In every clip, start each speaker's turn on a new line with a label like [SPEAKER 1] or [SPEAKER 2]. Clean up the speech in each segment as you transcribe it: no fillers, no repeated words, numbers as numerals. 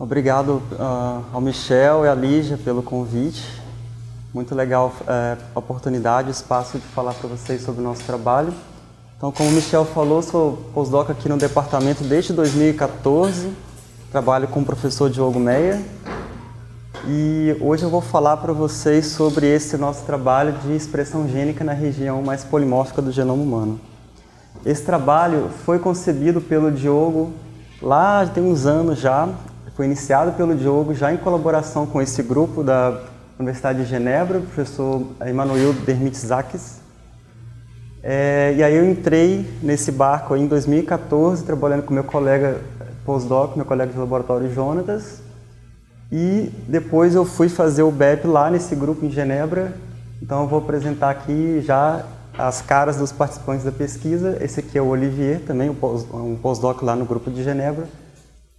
[SPEAKER 1] Obrigado ao Michel e à Lígia pelo convite. Muito legal a oportunidade, o espaço de falar para vocês sobre o nosso trabalho. Então, como o Michel falou, sou postdoc aqui no departamento desde 2014. Trabalho com o professor Diogo Meyer. E hoje eu vou falar para vocês sobre esse nosso trabalho de expressão gênica na região mais polimórfica do genoma humano. Esse trabalho foi concebido pelo Diogo lá tem uns anos já. Foi iniciado pelo Diogo já em colaboração com esse grupo da Universidade de Genebra, o professor Emmanuel Dermitsakis. E aí eu entrei nesse barco aí em 2014, trabalhando com meu colega postdoc, meu colega de laboratório Jonatas. E depois eu fui fazer o BEP lá nesse grupo em Genebra. Então eu vou apresentar aqui já as caras dos participantes da pesquisa. Esse aqui é o Olivier, também um postdoc lá no grupo de Genebra.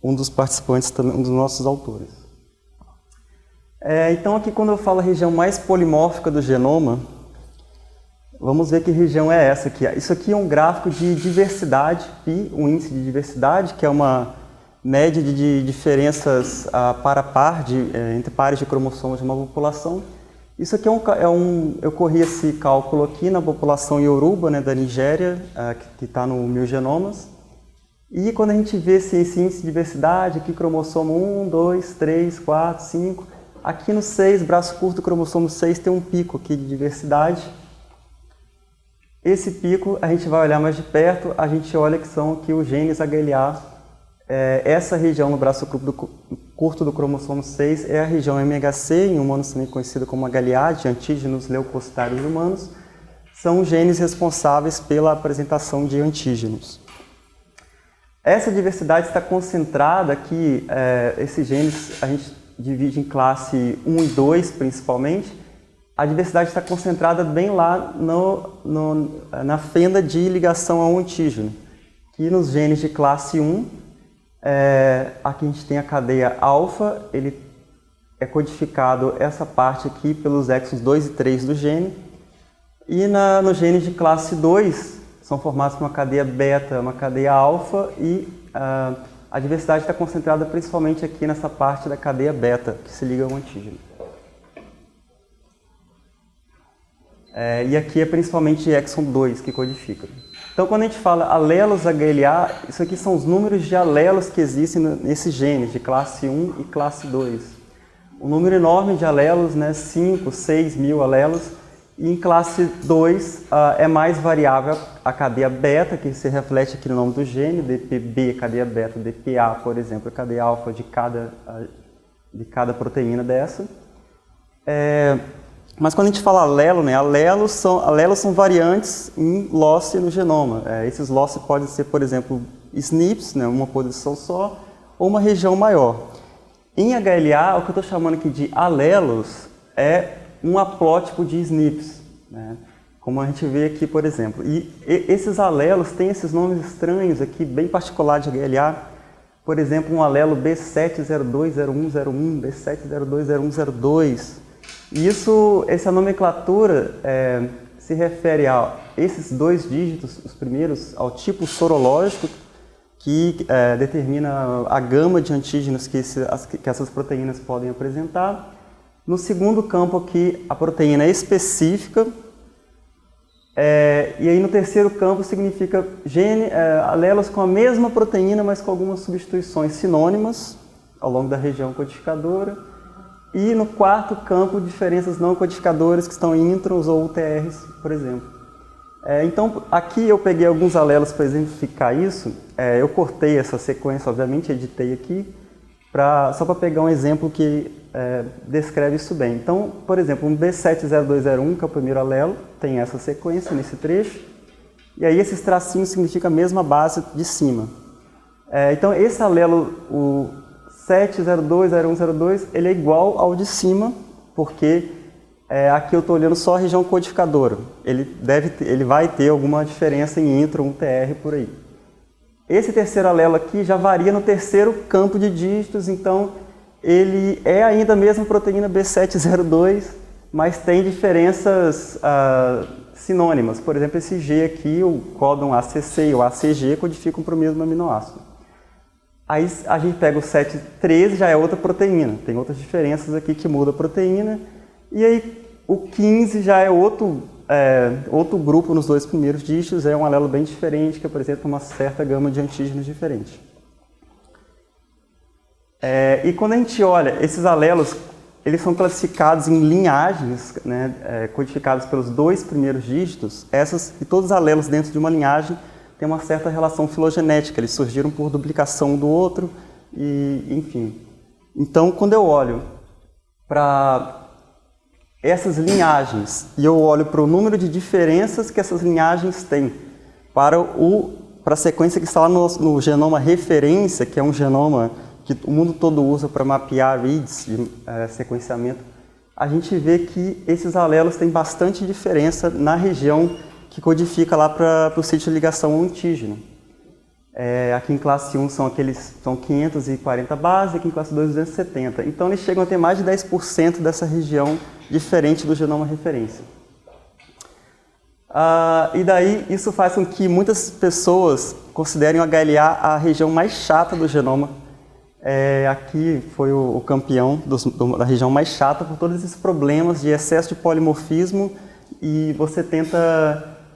[SPEAKER 1] Um dos participantes, um dos nossos autores. Então aqui quando eu falo a região mais polimórfica do genoma, vamos ver que região é essa aqui. Isso aqui é um gráfico de diversidade, pi, um índice de diversidade, que é uma média de diferenças par a par, entre pares de cromossomos de uma população. Isso aqui eu corri esse cálculo aqui na população Yoruba, né, da Nigéria, que está no 1000 genomas. E quando a gente vê esse índice de diversidade, aqui cromossomo 1, 2, 3, 4, 5, aqui no 6, braço curto, cromossomo 6, tem um pico aqui de diversidade. Esse pico, a gente vai olhar mais de perto, a gente olha que são aqui os genes HLA. Essa região no braço curto do cromossomo 6 é a região MHC, em humanos também conhecida como HLA, de antígenos leucocitários humanos. São genes responsáveis pela apresentação de antígenos. Essa diversidade está concentrada aqui, esses genes a gente divide em classe 1 e 2 principalmente. A diversidade está concentrada bem lá na fenda de ligação ao antígeno. Aqui nos genes de classe 1, aqui a gente tem a cadeia alfa, ele é codificado essa parte aqui pelos exons 2 e 3 do gene. E nos genes de classe 2, são formados por uma cadeia beta, uma cadeia alfa e a diversidade está concentrada principalmente aqui nessa parte da cadeia beta, que se liga ao antígeno. E aqui é principalmente exon 2 que codifica. Então, quando a gente fala alelos HLA, isso aqui são os números de alelos que existem nesses genes, de classe 1 e classe 2. Um número enorme de alelos, né, 5, 6 mil alelos. E em classe 2 é mais variável a cadeia beta, que se reflete aqui no nome do gene, DPB, cadeia beta, DPA, por exemplo, a cadeia alfa de cada proteína dessa. Mas quando a gente fala alelo, né, alelos são variantes em loci no genoma. Esses loci podem ser, por exemplo, SNPs, né, uma posição só, ou uma região maior. Em HLA, o que eu estou chamando aqui de alelos é um haplótipo de SNPs, né? Como a gente vê aqui, por exemplo. E esses alelos têm esses nomes estranhos aqui, bem particulares de HLA. Por exemplo, um alelo B7020101, B7020102. E essa nomenclatura se refere a esses dois dígitos, os primeiros, ao tipo sorológico, que determina a gama de antígenos que essas proteínas podem apresentar. No segundo campo aqui, a proteína específica. E aí no terceiro campo significa alelos com a mesma proteína, mas com algumas substituições sinônimas ao longo da região codificadora. E no quarto campo, diferenças não codificadoras que estão em introns ou UTRs, por exemplo. Então, aqui eu peguei alguns alelos para exemplificar isso. Eu cortei essa sequência, obviamente, editei aqui, só para pegar um exemplo que descreve isso bem. Então, por exemplo, um B70201, que é o primeiro alelo, tem essa sequência nesse trecho, e aí esses tracinhos significam a mesma base de cima. Então, esse alelo, o 7020102, ele é igual ao de cima, porque aqui eu estou olhando só a região codificadora. Ele vai ter alguma diferença em intro, um TR por aí. Esse terceiro alelo aqui já varia no terceiro campo de dígitos, então ele é ainda a mesma proteína B702, mas tem diferenças sinônimas. Por exemplo, esse G aqui, o códon ACC e o ACG codificam para o mesmo aminoácido. Aí a gente pega o 7,13, já é outra proteína. Tem outras diferenças aqui que muda a proteína. E aí o 15 já é outro grupo nos dois primeiros dígitos, é um alelo bem diferente, que apresenta uma certa gama de antígenos diferente. E quando a gente olha, esses alelos, eles são classificados em linhagens, né, codificadas pelos dois primeiros dígitos. E todos os alelos dentro de uma linhagem têm uma certa relação filogenética, eles surgiram por duplicação um do outro, e enfim. Então, quando eu olho para essas linhagens e eu olho para o número de diferenças que essas linhagens têm para a sequência que está lá no genoma referência, que é um genoma que o mundo todo usa para mapear reads de sequenciamento, a gente vê que esses alelos têm bastante diferença na região que codifica lá para o sítio de ligação ao antígeno. Aqui em classe 1 são 540 bases, aqui em classe 2, 270. Então eles chegam a ter mais de 10% dessa região diferente do genoma referência. E daí isso faz com que muitas pessoas considerem o HLA a região mais chata do genoma. Aqui foi o campeão da região mais chata por todos esses problemas de excesso de polimorfismo, e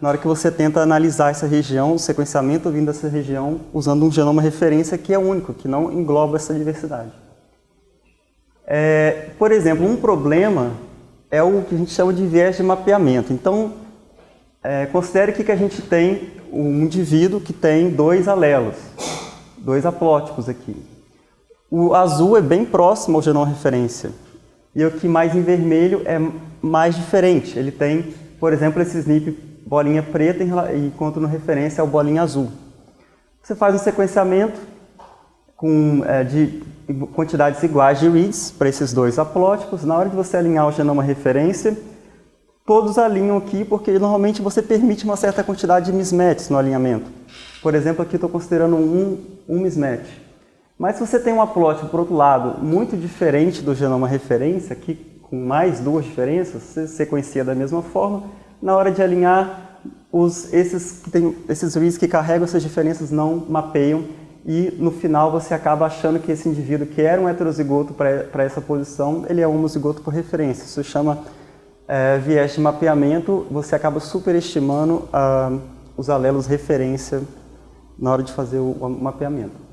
[SPEAKER 1] na hora que você tenta analisar essa região, o sequenciamento vindo dessa região, usando um genoma referência que é único, que não engloba essa diversidade. Por exemplo, um problema é o que a gente chama de viés de mapeamento. Então, considere que a gente tem um indivíduo que tem dois alelos, dois haplótipos aqui. O azul é bem próximo ao genoma referência, e o que mais em vermelho é mais diferente. Ele tem, por exemplo, esse SNP bolinha preta, enquanto no referência é o bolinha azul. Você faz um sequenciamento de quantidades iguais de reads para esses dois haplótipos. Na hora de você alinhar o genoma referência, todos alinham aqui, porque normalmente você permite uma certa quantidade de mismatches no alinhamento. Por exemplo, aqui estou considerando um mismatch. Mas se você tem um haplótipo, por outro lado, muito diferente do genoma referência, aqui com mais duas diferenças, você sequencia da mesma forma, na hora de alinhar, esses reads que carregam essas diferenças não mapeiam, e no final você acaba achando que esse indivíduo que era um heterozigoto para essa posição, ele é um homozigoto por referência. Isso se chama viés de mapeamento. Você acaba superestimando os alelos referência na hora de fazer o mapeamento.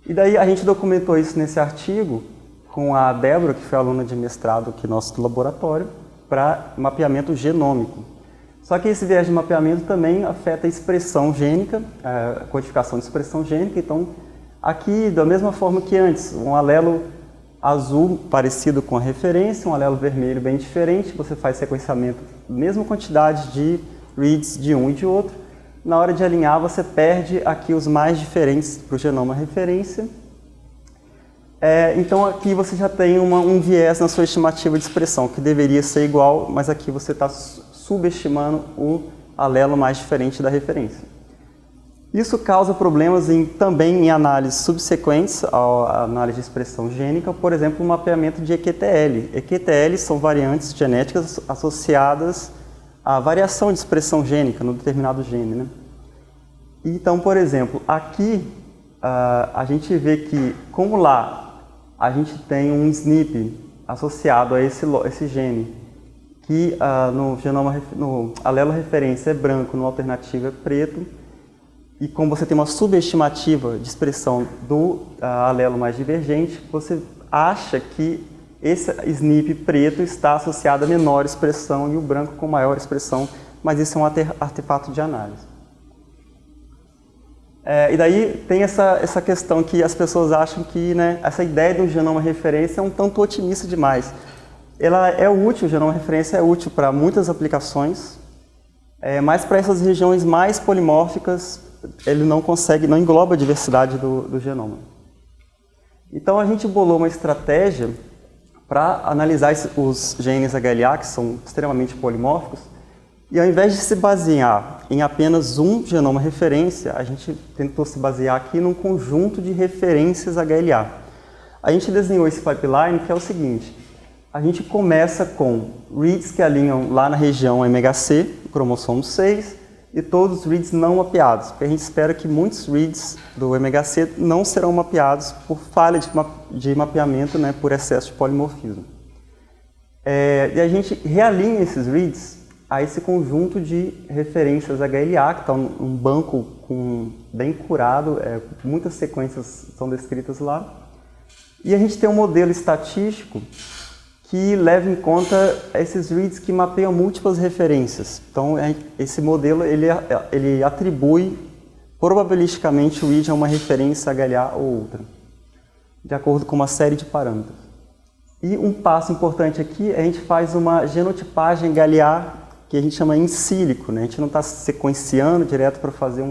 [SPEAKER 1] E daí a gente documentou isso nesse artigo com a Débora, que foi aluna de mestrado aqui no nosso laboratório, para mapeamento genômico. Só que esse viés de mapeamento também afeta a expressão gênica, a codificação de expressão gênica. Então, aqui, da mesma forma que antes, um alelo azul parecido com a referência, um alelo vermelho bem diferente, você faz sequenciamento, mesma quantidade de reads de um e de outro. Na hora de alinhar, você perde aqui os mais diferentes para o genoma referência. Então aqui você já tem um viés na sua estimativa de expressão, que deveria ser igual, mas aqui você está subestimando o alelo mais diferente da referência. Isso causa problemas também em análises subsequentes à análise de expressão gênica, por exemplo, o mapeamento de EQTL. EQTL são variantes genéticas associadas à variação de expressão gênica no determinado gene, né? Então, por exemplo, aqui a gente vê que, como lá a gente tem um SNP associado a esse gene, que no alelo referência é branco, no alternativo é preto, e como você tem uma subestimativa de expressão do alelo mais divergente, você acha que esse SNP preto está associado a menor expressão e o branco com maior expressão, mas isso é um artefato de análise. E daí tem essa questão que as pessoas acham que, né, essa ideia de um genoma referência é um tanto otimista demais. Ela é útil, o genoma referência é útil para muitas aplicações, mas para essas regiões mais polimórficas, ele não engloba a diversidade do genoma. Então a gente bolou uma estratégia para analisar os genes HLA, que são extremamente polimórficos, e ao invés de se basear em apenas um genoma referência, a gente tentou se basear aqui num conjunto de referências HLA. A gente desenhou esse pipeline, que é o seguinte: a gente começa com reads que alinham lá na região MHC, cromossomo 6, e todos os reads não mapeados, porque a gente espera que muitos reads do MHC não serão mapeados por falha de mapeamento, né, por excesso de polimorfismo. E a gente realinha esses reads a esse conjunto de referências HLA, que está um banco bem curado, muitas sequências são descritas lá, e a gente tem um modelo estatístico que leva em conta esses reads que mapeiam múltiplas referências. Então, esse modelo ele atribui probabilisticamente o read a uma referência HLA ou outra, de acordo com uma série de parâmetros. E um passo importante aqui, a gente faz uma genotipagem HLA que a gente chama in silico, né? A gente não está sequenciando direto para fazer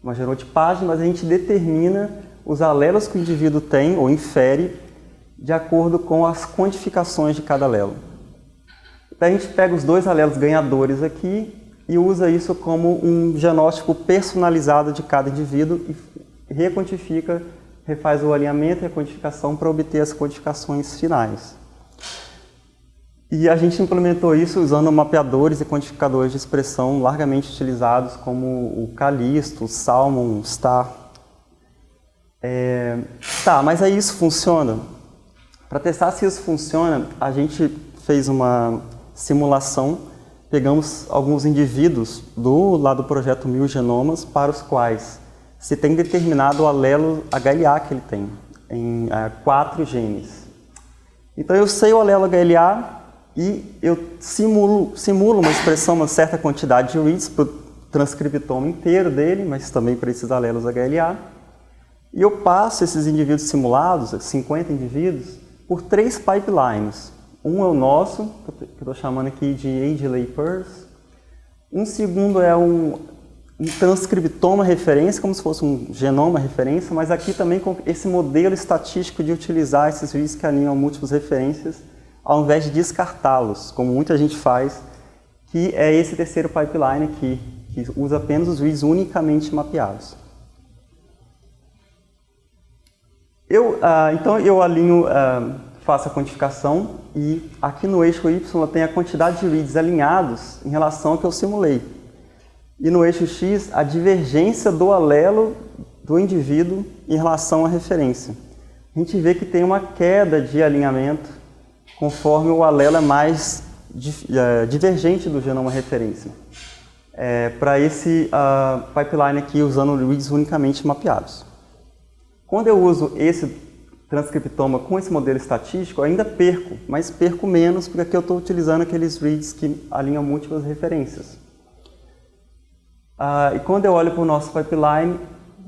[SPEAKER 1] uma genotipagem, mas a gente determina os alelos que o indivíduo tem ou infere de acordo com as quantificações de cada alelo. Então a gente pega os 2 alelos ganhadores aqui e usa isso como um genótipo personalizado de cada indivíduo e requantifica, refaz o alinhamento e a quantificação para obter as quantificações finais. E a gente implementou isso usando mapeadores e quantificadores de expressão largamente utilizados como o Callisto, o Salmon, o Star. Tá, mas aí isso funciona? Para testar se isso funciona, a gente fez uma simulação, pegamos alguns indivíduos lá do projeto 1000 Genomas, para os quais se tem determinado o alelo HLA que ele tem, em 4 genes. Então eu sei o alelo HLA e eu simulo uma expressão, uma certa quantidade de reads para o transcriptoma inteiro dele, mas também para esses alelos HLA. E eu passo esses indivíduos simulados, 50 indivíduos, por 3 pipelines. Um é o nosso, que eu estou chamando aqui de AgeLay-Pers. Um segundo é um transcriptoma referência, como se fosse um genoma referência, mas aqui também com esse modelo estatístico de utilizar esses reads que alinham múltiplas referências, ao invés de descartá-los, como muita gente faz, que é esse terceiro pipeline aqui, que usa apenas os reads unicamente mapeados. Então eu alinho, faço a quantificação e aqui no eixo Y eu tenho a quantidade de reads alinhados em relação ao que eu simulei. E no eixo X, a divergência do alelo do indivíduo em relação à referência. A gente vê que tem uma queda de alinhamento conforme o alelo é mais divergente do genoma referência. Para esse pipeline aqui, usando reads unicamente mapeados. Quando eu uso esse transcriptoma com esse modelo estatístico, eu ainda perco, mas perco menos porque aqui eu estou utilizando aqueles reads que alinham múltiplas referências. E quando eu olho para o nosso pipeline,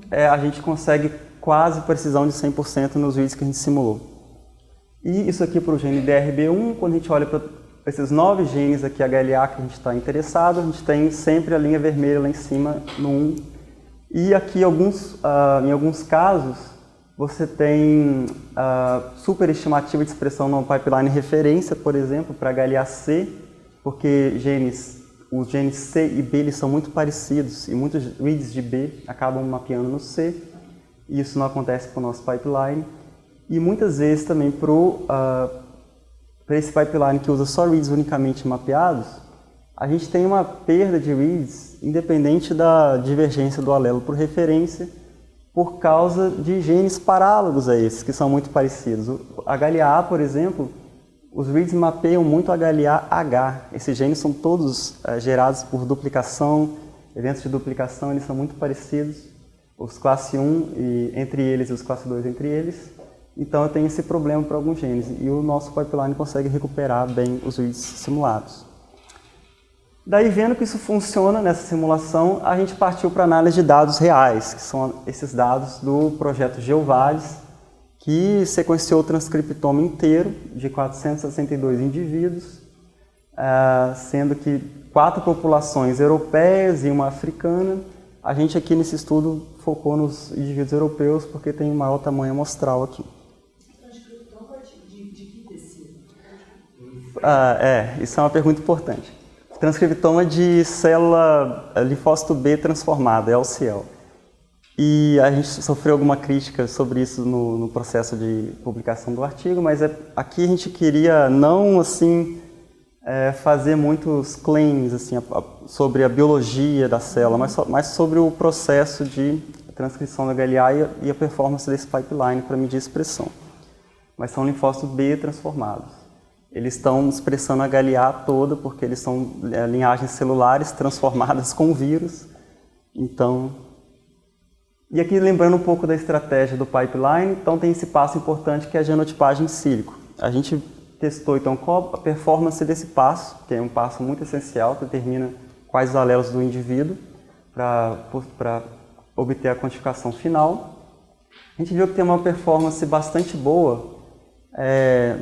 [SPEAKER 1] a gente consegue quase precisão de 100% nos reads que a gente simulou. E isso aqui para o gene DRB1, quando a gente olha para esses 9 genes aqui HLA que a gente está interessado, a gente tem sempre a linha vermelha lá em cima no 1. E aqui, em alguns casos, você tem superestimativa de expressão no pipeline referência, por exemplo, para HLA-C, porque os genes C e B eles são muito parecidos e muitos reads de B acabam mapeando no C, e isso não acontece para o nosso pipeline. E muitas vezes também para esse pipeline que usa só reads unicamente mapeados, a gente tem uma perda de reads independente da divergência do alelo por referência, por causa de genes parálogos a esses, que são muito parecidos. O HLA-A, por exemplo, os reads mapeiam muito HLA-H. Esses genes são todos gerados por duplicação, eventos de duplicação, eles são muito parecidos, os classe 1 entre eles e os classe 2 entre eles. Então eu tenho esse problema para alguns genes, e o nosso pipeline consegue recuperar bem os reads simulados. Daí, vendo que isso funciona nessa simulação, a gente partiu para análise de dados reais, que são esses dados do projeto GeoValis, que sequenciou o transcriptoma inteiro de 462 indivíduos, sendo que 4 populações europeias e uma africana. A gente aqui nesse estudo focou nos indivíduos europeus porque tem um maior tamanho amostral aqui.
[SPEAKER 2] Transcriptoma de que tecido?
[SPEAKER 1] Isso é uma pergunta importante. Transcriptoma de célula linfócito B transformada, LCL. E a gente sofreu alguma crítica sobre isso no processo de publicação do artigo, mas aqui a gente queria não assim fazer muitos claims assim, sobre a biologia da célula, mas sobre o processo de transcrição da HLA e a performance desse pipeline para medir a expressão. Mas são linfócitos B transformados. Eles estão expressando a HLA toda porque eles são linhagens celulares transformadas com vírus. Então, e aqui lembrando um pouco da estratégia do pipeline, então tem esse passo importante que é a genotipagem in silico. A gente testou então qual a performance desse passo, que é um passo muito essencial, que determina quais os alelos do indivíduo para obter a quantificação final. A gente viu que tem uma performance bastante boa.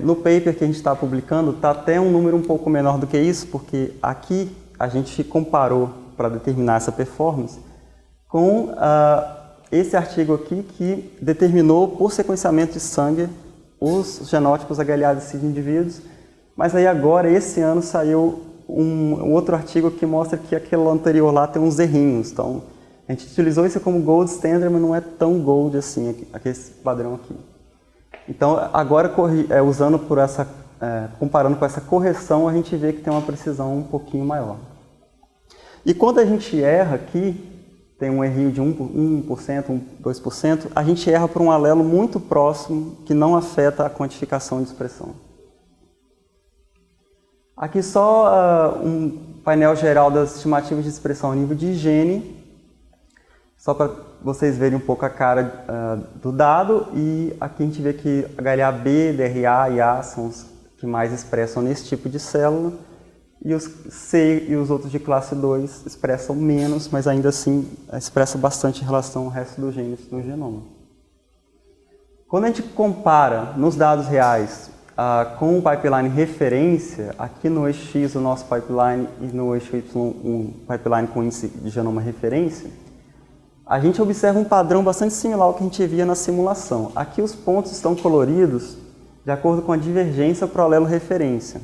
[SPEAKER 1] No paper que a gente está publicando, está até um número um pouco menor do que isso, porque aqui a gente comparou para determinar essa performance com esse artigo aqui que determinou por sequenciamento de sangue os genótipos HLA desses indivíduos, mas aí agora, esse ano, saiu um outro artigo que mostra que aquele anterior lá tem uns errinhos. Então, a gente utilizou isso como gold standard, mas não é tão gold assim, esse padrão aqui. Então, agora, comparando com essa correção, a gente vê que tem uma precisão um pouquinho maior. E quando a gente erra aqui, tem um errinho de 1%, 2%, a gente erra por um alelo muito próximo que não afeta a quantificação de expressão. Aqui só um painel geral das estimativas de expressão a nível de gene, só para vocês verem um pouco a cara do dado, e aqui a gente vê que HLA-B, DRA e A são os que mais expressam nesse tipo de célula, e os C e os outros de classe 2 expressam menos, mas ainda assim expressa bastante em relação ao resto dos genes do genoma. Quando a gente compara nos dados reais com o pipeline referência, aqui no eixo X o nosso pipeline e no eixo Y um pipeline com índice de genoma referência, a gente observa um padrão bastante similar ao que a gente via na simulação. Aqui os pontos estão coloridos de acordo com a divergência para o alelo referência.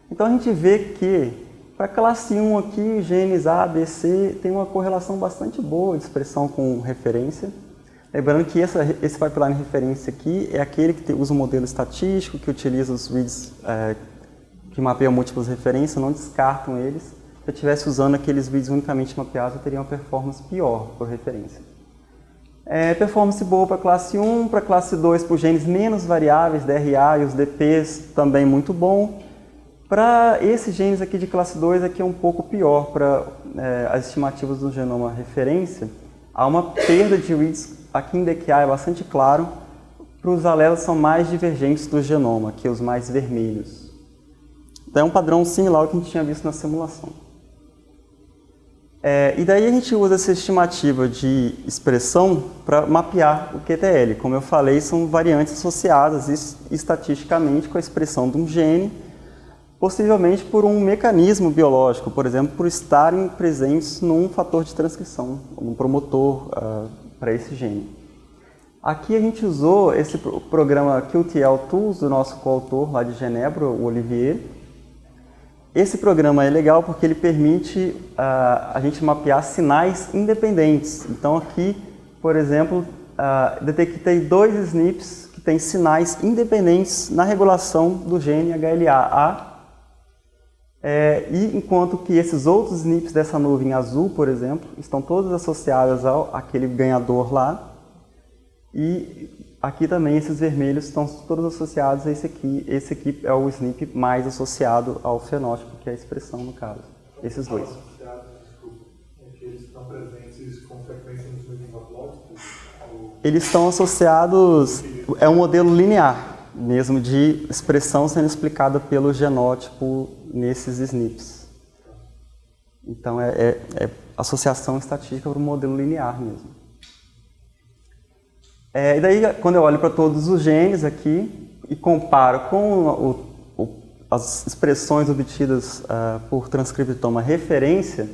[SPEAKER 1] Então a gente vê que para a classe 1 aqui, genes A, B, C, tem uma correlação bastante boa de expressão com referência. Lembrando que esse pipeline referência aqui é aquele que usa um modelo estatístico, que utiliza os reads que mapeiam múltiplas referências, não descartam eles. Se eu estivesse usando aqueles reads unicamente mapeados, eu teria uma performance pior por referência. Performance boa para classe 1, para classe 2 por genes menos variáveis, DRA e os DPs também muito bom. Para esses genes aqui de classe 2, aqui é um pouco pior para as estimativas do genoma referência. Há uma perda de reads, aqui em DQA é bastante claro, para os alelos são mais divergentes do genoma, que os mais vermelhos. Então é um padrão similar ao que a gente tinha visto na simulação. E daí a gente usa essa estimativa de expressão para mapear o QTL. Como eu falei, são variantes associadas estatisticamente com a expressão de um gene, possivelmente por um mecanismo biológico, por exemplo, por estarem presentes num fator de transcrição, um promotor para esse gene. Aqui a gente usou esse programa QTL Tools do nosso coautor lá de Genebra, o Olivier. Esse programa é legal porque ele permite a gente mapear sinais independentes. Então aqui, por exemplo, detectei 2 SNPs que têm sinais independentes na regulação do gene HLA-A. E enquanto que esses outros SNPs dessa nuvem azul, por exemplo, estão todos associados àquele ganhador lá. E aqui também esses vermelhos estão todos associados a esse aqui. Esse aqui é o SNP mais associado ao fenótipo, que é a expressão no caso. Esses dois.
[SPEAKER 3] Eles estão presentes com frequência nos mesmos haploides?
[SPEAKER 1] Eles estão associados, é um modelo linear mesmo, de expressão sendo explicada pelo genótipo nesses SNPs. Então é associação estatística para um modelo linear mesmo. E daí, quando eu olho para todos os genes aqui e comparo com as expressões obtidas por transcriptoma referência,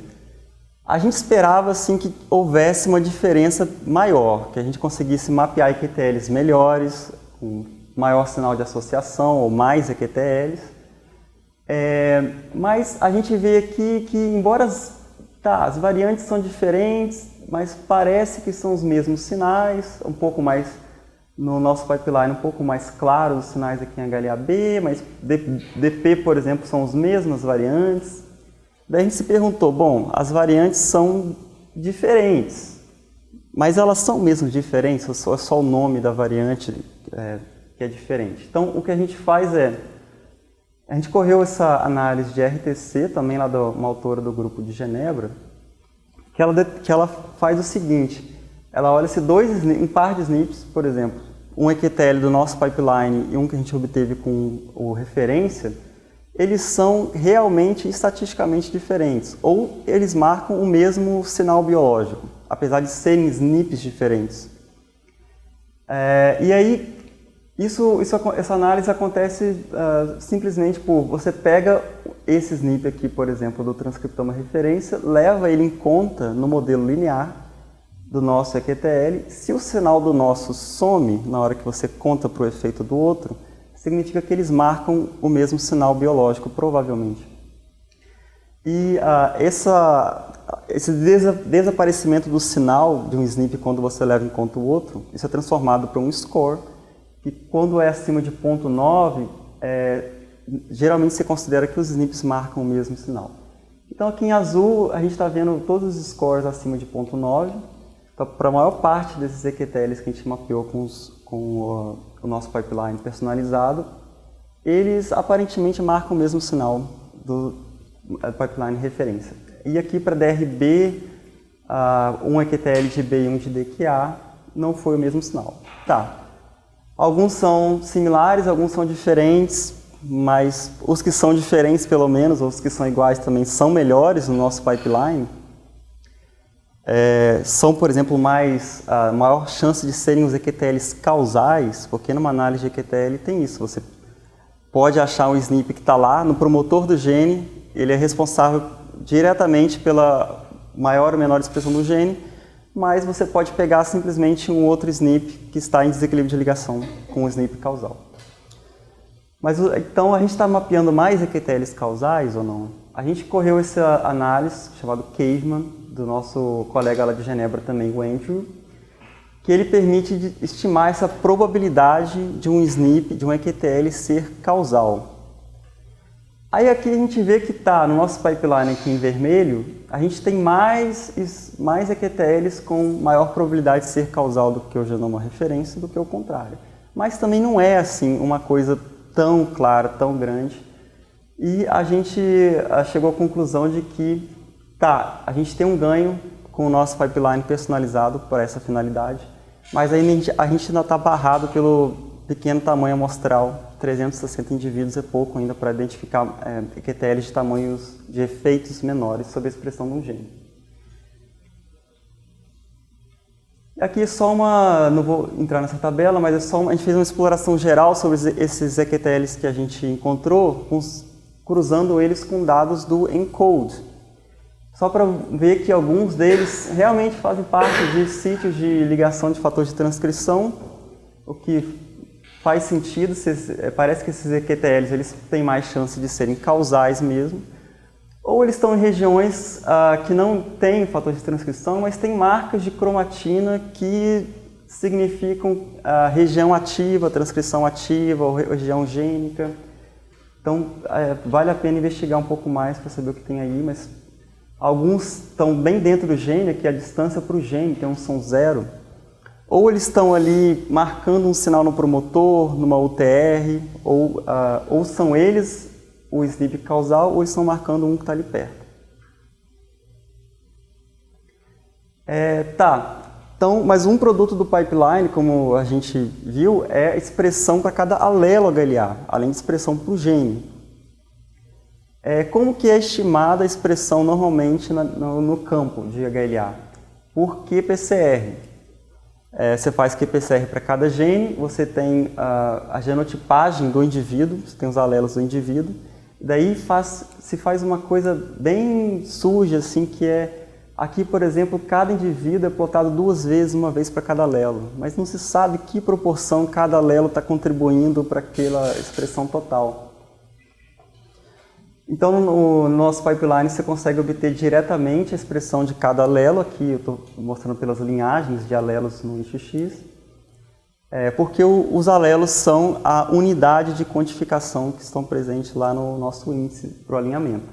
[SPEAKER 1] a gente esperava assim, que houvesse uma diferença maior, que a gente conseguisse mapear EQTLs melhores, com maior sinal de associação ou mais EQTLs. Mas a gente vê aqui que, embora as variantes são diferentes, mas parece que são os mesmos sinais, um pouco mais No nosso pipeline um pouco mais claro os sinais aqui em HLA-B, mas DP, por exemplo, são as mesmas variantes. Daí a gente se perguntou, bom, as variantes são diferentes, mas elas são mesmo diferentes ou é só o nome da variante que é diferente? Então, o que a gente faz a gente correu essa análise de RTC, também lá de uma autora do grupo de Genebra, que ela faz o seguinte, ela olha se um par de SNPs, por exemplo, um EQTL do nosso pipeline e um que a gente obteve com o referência, eles são realmente estatisticamente diferentes, ou eles marcam o mesmo sinal biológico, apesar de serem SNPs diferentes. E aí, essa análise acontece simplesmente por você pega esse SNP aqui, por exemplo, do transcriptoma referência, leva ele em conta no modelo linear do nosso EQTL. Se o sinal do nosso some na hora que você conta para o efeito do outro, significa que eles marcam o mesmo sinal biológico, provavelmente. E esse desaparecimento do sinal de um SNP quando você leva em conta o outro, isso é transformado para um score, que quando é acima de 0,9, geralmente se considera que os SNPs marcam o mesmo sinal. Então aqui em azul a gente está vendo todos os scores acima de 0,9. Então, para a maior parte desses EQTLs que a gente mapeou com o nosso pipeline personalizado, eles aparentemente marcam o mesmo sinal do pipeline referência. E aqui para DRB, um EQTL de B e um de DQA, não foi o mesmo sinal. Tá. Alguns são similares, alguns são diferentes, mas os que são diferentes, pelo menos, ou os que são iguais também, são melhores no nosso pipeline. São, por exemplo, a maior chance de serem os EQTLs causais, porque numa análise de EQTL tem isso. Você pode achar um SNP que está lá no promotor do gene, ele é responsável diretamente pela maior ou menor expressão do gene, mas você pode pegar simplesmente um outro SNP que está em desequilíbrio de ligação com o SNP causal. Mas então a gente está mapeando mais EQTLs causais ou não? A gente correu essa análise chamada Caveman, do nosso colega lá de Genebra também, o Andrew, que ele permite estimar essa probabilidade de um SNP, de um EQTL ser causal. Aí aqui a gente vê que no nosso pipeline aqui em vermelho, a gente tem mais EQTLs com maior probabilidade de ser causal do que o genoma referência do que o contrário. Mas também não é assim uma coisa tão clara, tão grande. E a gente chegou à conclusão de que a gente tem um ganho com o nosso pipeline personalizado para essa finalidade, mas ainda a gente ainda está barrado pelo pequeno tamanho amostral. 360 indivíduos é pouco ainda para identificar EQTLs de tamanhos de efeitos menores sobre a expressão de um gene. Aqui é só não vou entrar nessa tabela, mas a gente fez uma exploração geral sobre esses EQTLs que a gente encontrou, cruzando eles com dados do ENCODE. Só para ver que alguns deles realmente fazem parte de sítios de ligação de fatores de transcrição, o que faz sentido. Parece que esses EQTLs eles têm mais chance de serem causais mesmo, ou eles estão em regiões que não têm fatores de transcrição, mas têm marcas de cromatina que significam região ativa, transcrição ativa ou região gênica. Então, vale a pena investigar um pouco mais para saber o que tem aí, mas alguns estão bem dentro do gene, que a distância para o gene, então são 0. Ou eles estão ali marcando um sinal no promotor, numa UTR, ou são eles o SNP causal, ou eles estão marcando um que está ali perto. Então, mas um produto do pipeline, como a gente viu, é a expressão para cada alelo HLA, além de expressão para o gene. Como que é estimada a expressão normalmente no campo de HLA? Por qPCR. Você faz qPCR para cada gene, você tem a genotipagem do indivíduo, você tem os alelos do indivíduo, daí se faz uma coisa bem suja, assim, que aqui, por exemplo, cada indivíduo é plotado 2 vezes, uma vez para cada alelo, mas não se sabe que proporção cada alelo está contribuindo para aquela expressão total. Então, no nosso pipeline, você consegue obter diretamente a expressão de cada alelo. Aqui eu estou mostrando pelas linhagens de alelos no eixo X. Porque os alelos são a unidade de quantificação que estão presentes lá no nosso índice para o alinhamento.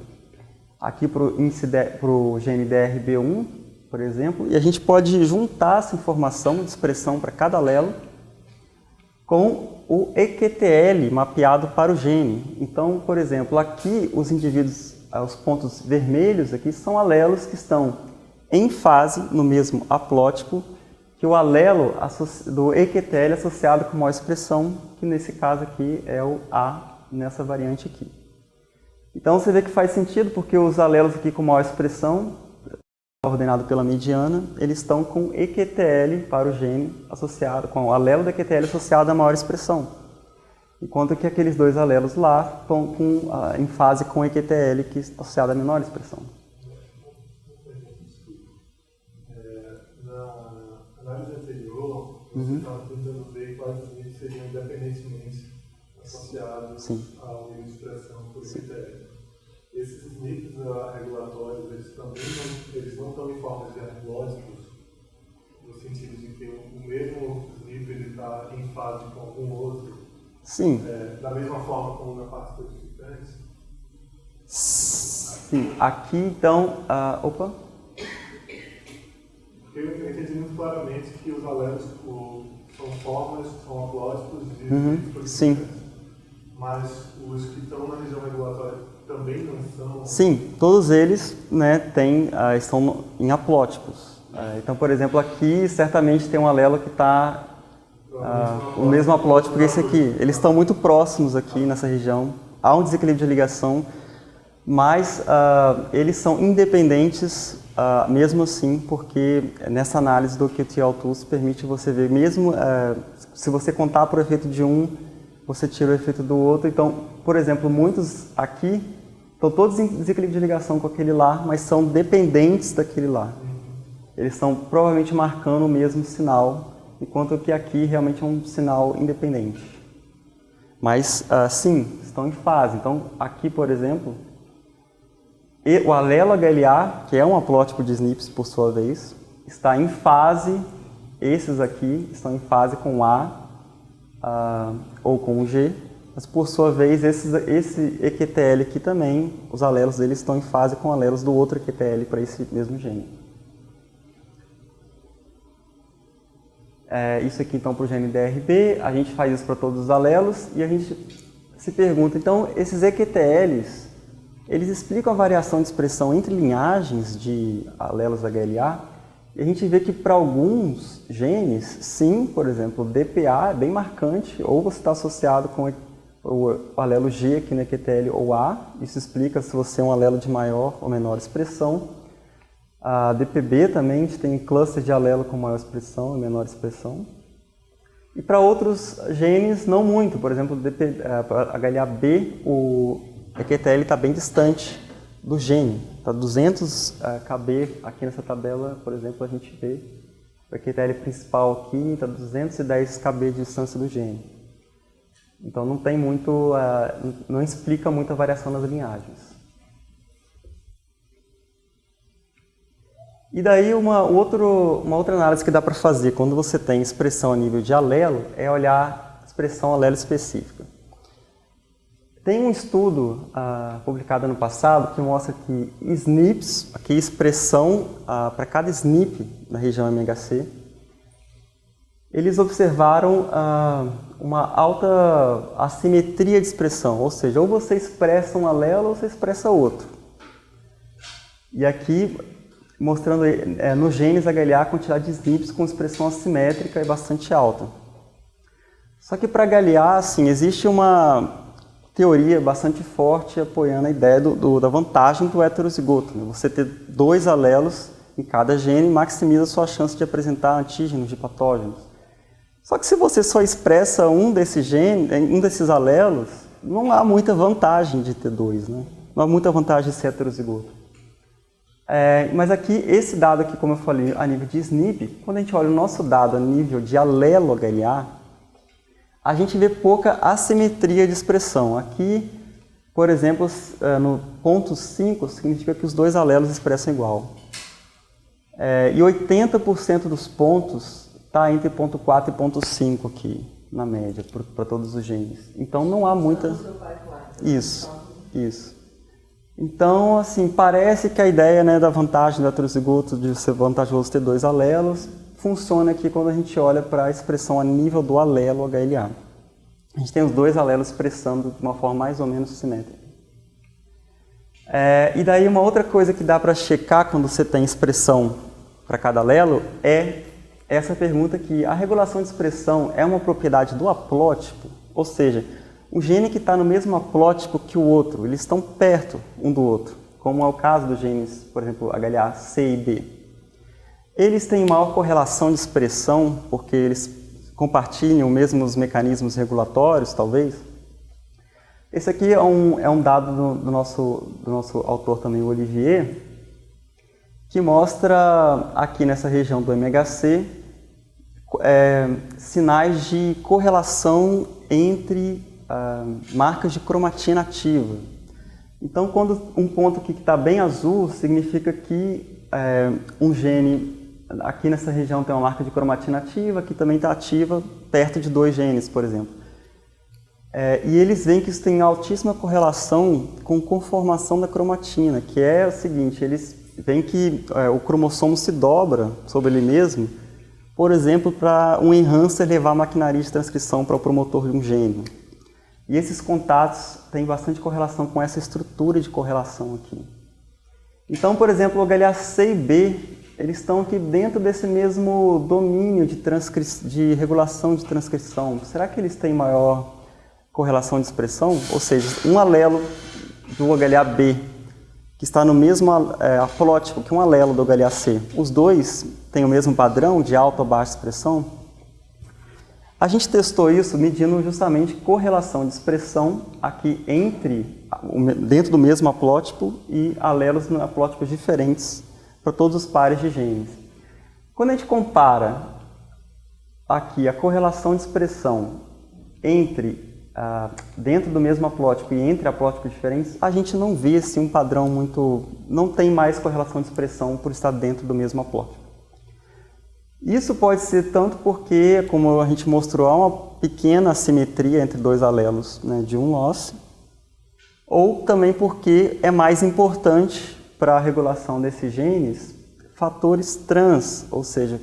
[SPEAKER 1] Aqui para o gene DRB1, por exemplo, e a gente pode juntar essa informação de expressão para cada alelo com o EQTL mapeado para o gene. Então, por exemplo, aqui os indivíduos, os pontos vermelhos aqui, são alelos que estão em fase no mesmo haplótipo que o alelo do EQTL associado com maior expressão, que nesse caso aqui é o A, nessa variante aqui. Então você vê que faz sentido, porque os alelos aqui com maior expressão, ordenado pela mediana, eles estão com EQTL para o gene associado, com o alelo do EQTL associado à maior expressão. Enquanto que aqueles dois alelos lá estão em fase com EQTL, que é associado à menor expressão.
[SPEAKER 3] Na análise anterior, você estava tentando ver quais níveis seriam independentemente associados ao nível de expressão por EQTL. Esses SNPs regulatórios, eles não estão em formas diagnósticos, no sentido de que o mesmo SNP está em fase com algum outro?
[SPEAKER 1] Sim.
[SPEAKER 3] Da mesma forma como na parte codificante?
[SPEAKER 1] Sim. Aqui, então... opa!
[SPEAKER 3] Porque eu entendi muito claramente que os alelos são formas, são haplótipos de codificantes.
[SPEAKER 1] Sim.
[SPEAKER 3] Mas os que estão na região regulatória também não são?
[SPEAKER 1] Sim, todos eles, né, estão em haplótipos. Então, por exemplo, aqui certamente tem um alelo que está o mesmo haplótipo que esse aqui. Eles estão muito próximos aqui nessa região. Há um desequilíbrio de ligação, mas eles são independentes mesmo assim, porque nessa análise do QTL-Tools permite você ver, mesmo se você contar por efeito de um, você tira o efeito do outro. Então, por exemplo, muitos aqui estão todos em desequilíbrio de ligação com aquele lá, mas são dependentes daquele lá. Eles estão provavelmente marcando o mesmo sinal, enquanto que aqui realmente é um sinal independente. Mas, sim, estão em fase. Então, aqui, por exemplo, o alelo HLA, que é um haplótipo de SNPs, por sua vez, está em fase, esses aqui estão em fase com o A, ou com o G, mas por sua vez esse EQTL aqui também, os alelos deles estão em fase com alelos do outro EQTL para esse mesmo gene. Isso aqui então para o gene DRB, a gente faz isso para todos os alelos e a gente se pergunta, então esses EQTLs, eles explicam a variação de expressão entre linhagens de alelos HLA? E a gente vê que para alguns genes, sim, por exemplo, o DPA é bem marcante, ou você está associado com o alelo G aqui no EQTL ou A, isso explica se você é um alelo de maior ou menor expressão. A DPB também, a gente tem cluster de alelo com maior expressão e menor expressão. E para outros genes, não muito, por exemplo, HLA-B, o EQTL está bem distante do gene, está 200 kb aqui nessa tabela, por exemplo, a gente vê o EQTL principal aqui, está 210 kb de distância do gene. Então não tem muito, não explica muita variação nas linhagens. E daí uma outra análise que dá para fazer quando você tem expressão a nível de alelo é olhar a expressão alelo específica. Tem um estudo publicado ano passado que mostra que SNPs, aqui expressão para cada SNP na região MHC, eles observaram uma alta assimetria de expressão, ou seja, ou você expressa um alelo ou você expressa outro. E aqui mostrando no genes HLA a quantidade de SNPs com expressão assimétrica é bastante alta. Só que para HLA, assim, existe uma teoria bastante forte apoiando a ideia da vantagem do heterozigoto. Né? Você ter dois alelos em cada gene maximiza a sua chance de apresentar antígenos de patógenos. Só que se você só expressa um desses alelos, não há muita vantagem de ter dois, né? Não há muita vantagem de ser heterozigoto. Mas aqui, esse dado aqui, como eu falei, a nível de SNP, quando a gente olha o nosso dado a nível de alelo HLA, a gente vê pouca assimetria de expressão. Aqui, por exemplo, no ponto 5, significa que os dois alelos expressam igual. E 80% dos pontos está entre 0,4 e 0,5 aqui, na média, para todos os genes. Então não há muita... Isso. Então, assim, parece que a ideia, né, da vantagem do heterozigoto de ser vantajoso ter 2 alelos funciona aqui quando a gente olha para a expressão a nível do alelo HLA. A gente tem os 2 alelos expressando de uma forma mais ou menos simétrica. E daí uma outra coisa que dá para checar quando você tem expressão para cada alelo é essa pergunta aqui: a regulação de expressão é uma propriedade do haplótipo? Ou seja, o gene que está no mesmo haplótipo que o outro, eles estão perto um do outro, como é o caso dos genes, por exemplo, HLA C e B. Eles têm maior correlação de expressão porque eles compartilham os mesmos mecanismos regulatórios, talvez? Esse aqui é um dado do nosso autor também, o Olivier, que mostra aqui nessa região do MHC sinais de correlação entre marcas de cromatina ativa. Então, quando um ponto aqui que está bem azul, significa que um gene aqui nessa região tem uma marca de cromatina ativa, que também está ativa perto de 2 genes, por exemplo. E eles veem que isso tem altíssima correlação com conformação da cromatina, que é o seguinte: eles veem que o cromossomo se dobra sobre ele mesmo, por exemplo, para um enhancer levar a maquinaria de transcrição para o promotor de um gene. E esses contatos têm bastante correlação com essa estrutura de correlação aqui. Então, por exemplo, o HLA C e B, eles estão aqui dentro desse mesmo domínio de regulação de transcrição. Será que eles têm maior correlação de expressão? Ou seja, um alelo do HLA-B, que está no mesmo haplótipo que um alelo do HLA-C, os dois têm o mesmo padrão de alta ou baixa expressão? A gente testou isso medindo justamente correlação de expressão aqui dentro do mesmo haplótipo e alelos em haplótipos diferentes para todos os pares de genes. Quando a gente compara aqui a correlação de expressão dentro do mesmo haplótipo e entre haplótipos diferentes, a gente não vê assim, um padrão muito... não tem mais correlação de expressão por estar dentro do mesmo haplótipo. Isso pode ser tanto porque, como a gente mostrou, há uma pequena assimetria entre 2 alelos, né, de um loss, ou também porque é mais importante para a regulação desses genes fatores trans, ou seja,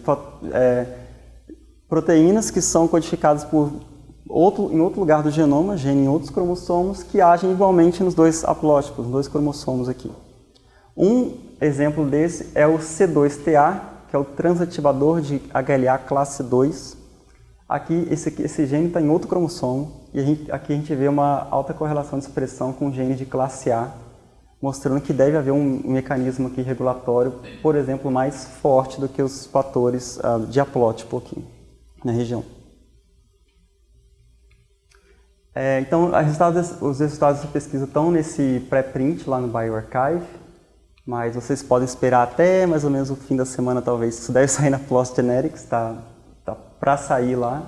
[SPEAKER 1] proteínas que são codificadas em outro lugar do genoma, gene em outros cromossomos, que agem igualmente nos 2 haplótipos, nos 2 cromossomos aqui. Um exemplo desse é o C2TA, que é o transativador de HLA classe 2. Aqui, esse gene está em outro cromossomo, e aqui a gente vê uma alta correlação de expressão com o gene de classe A, mostrando que deve haver um mecanismo aqui regulatório, por exemplo, mais forte do que os fatores de haplótipo aqui na região. Então, os resultados dessa pesquisa estão nesse pré-print lá no bioRxiv, mas vocês podem esperar até mais ou menos o fim da semana, talvez. Isso deve sair na PLOS Genetics, está para sair lá.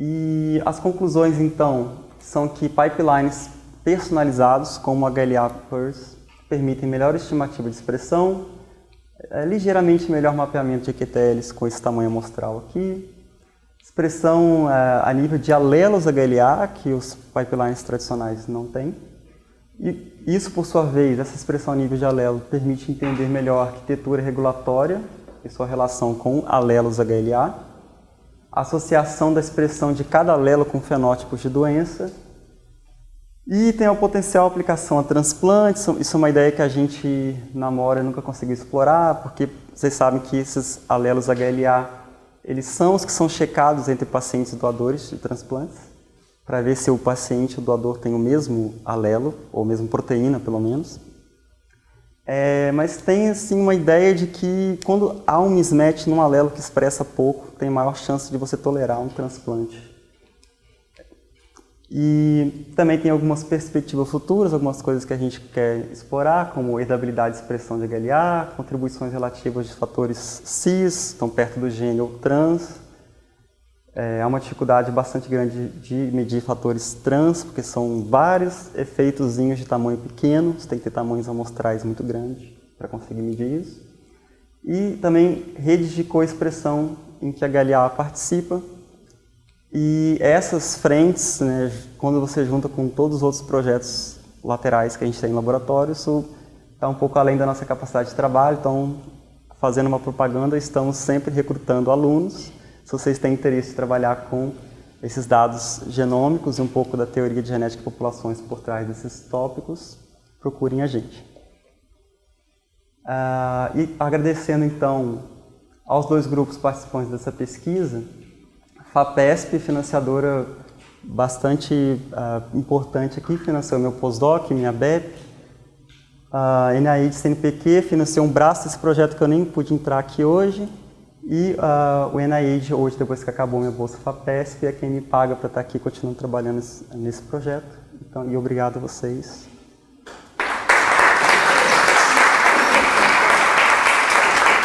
[SPEAKER 1] E as conclusões, então, são que pipelines personalizados, como o HLA-PERS, permitem melhor estimativa de expressão, ligeiramente melhor mapeamento de EQTLs com esse tamanho amostral aqui, expressão a nível de alelos HLA, que os pipelines tradicionais não têm. E isso, por sua vez, essa expressão a nível de alelo, permite entender melhor a arquitetura regulatória e sua relação com alelos HLA, a associação da expressão de cada alelo com fenótipos de doença, e tem a potencial aplicação a transplantes. Isso é uma ideia que a gente namora e nunca conseguiu explorar, porque vocês sabem que esses alelos HLA, eles são os que são checados entre pacientes doadores de transplantes, para ver se o paciente, o doador, tem o mesmo alelo, ou mesmo proteína, pelo menos. Mas tem assim, uma ideia de que quando há um mismatch num alelo que expressa pouco, tem maior chance de você tolerar um transplante. E também tem algumas perspectivas futuras, algumas coisas que a gente quer explorar, como herdabilidade de expressão de HLA, contribuições relativas de fatores cis, estão perto do gene ou trans. Há uma dificuldade bastante grande de medir fatores trans, porque são vários efeitozinhos de tamanho pequeno, você tem que ter tamanhos amostrais muito grandes para conseguir medir isso. E também redes de coexpressão em que a HLA participa. E essas frentes, né, quando você junta com todos os outros projetos laterais que a gente tem em laboratório, isso está um pouco além da nossa capacidade de trabalho. Então, fazendo uma propaganda, estamos sempre recrutando alunos. Se vocês têm interesse em trabalhar com esses dados genômicos e um pouco da teoria de genética de populações por trás desses tópicos, procurem a gente. E agradecendo, então, aos 2 grupos participantes dessa pesquisa, FAPESP, financiadora bastante importante aqui, financiou meu pós-doc, minha BEP. A NIH CNPq financiou um braço desse projeto que eu nem pude entrar aqui hoje. E o NIH, hoje, depois que acabou minha bolsa FAPESP, é quem me paga para estar aqui continuando trabalhando nesse projeto. Então, e obrigado a vocês.